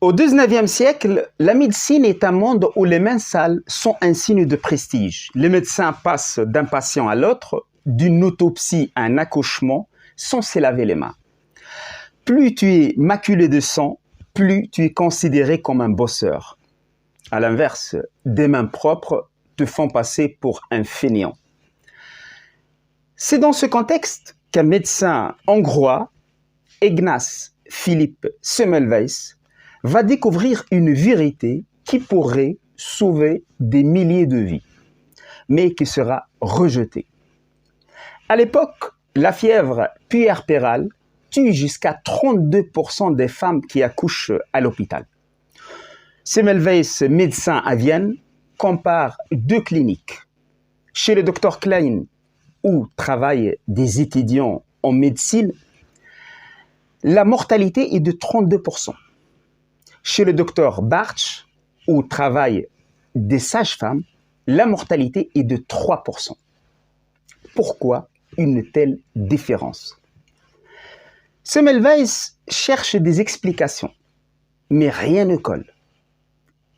Au XIXe siècle, la médecine est un monde où les mains sales sont un signe de prestige. Les médecins passent d'un patient à l'autre, d'une autopsie à un accouchement, sans se laver les mains. Plus tu es maculé de sang, plus tu es considéré comme un bosseur. À l'inverse, des mains propres te font passer pour un fainéant. C'est dans ce contexte qu'un médecin hongrois, Ignaz Philipp Semmelweis, va découvrir une vérité qui pourrait sauver des milliers de vies, mais qui sera rejetée. À l'époque, la fièvre puerpérale tue jusqu'à 32% des femmes qui accouchent à l'hôpital. Semmelweis, médecin à Vienne, compare deux cliniques. Chez le docteur Klein, où travaillent des étudiants en médecine, la mortalité est de 32%. Chez le docteur Bartsch, où travaillent des sages-femmes, la mortalité est de 3%. Pourquoi une telle différence? Semmelweis cherche des explications, mais rien ne colle,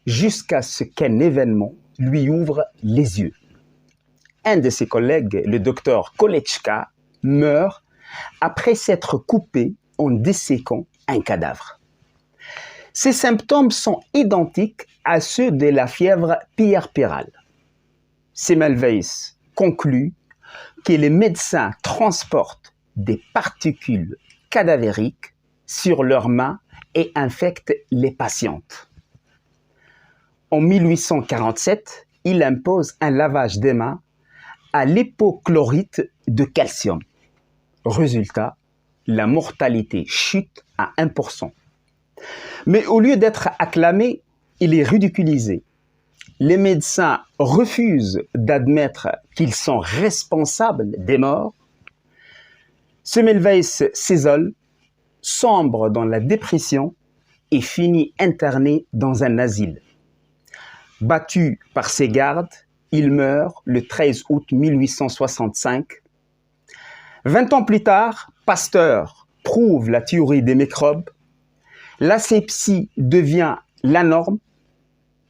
jusqu'à ce qu'un événement lui ouvre les yeux. Un de ses collègues, le docteur Kolletschka, meurt après s'être coupé en desséquant un cadavre. Ces symptômes sont identiques à ceux de la fièvre puerpérale. Semmelweis conclut que les médecins transportent des particules cadavériques sur leurs mains et infectent les patientes. En 1847, il impose un lavage des mains à l'hypochlorite de calcium. Résultat, la mortalité chute à 1%. Mais au lieu d'être acclamé, il est ridiculisé. Les médecins refusent d'admettre qu'ils sont responsables des morts. Semmelweis s'isole, sombre dans la dépression et finit interné dans un asile. Battu par ses gardes, il meurt le 13 août 1865. 20 ans plus tard, Pasteur prouve la théorie des microbes. L'asepsie devient la norme.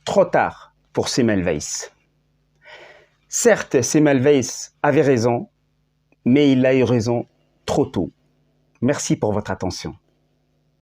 Trop tard pour Semmelweis. Certes, Semmelweis avait raison, mais il a eu raison trop tôt. Merci pour votre attention.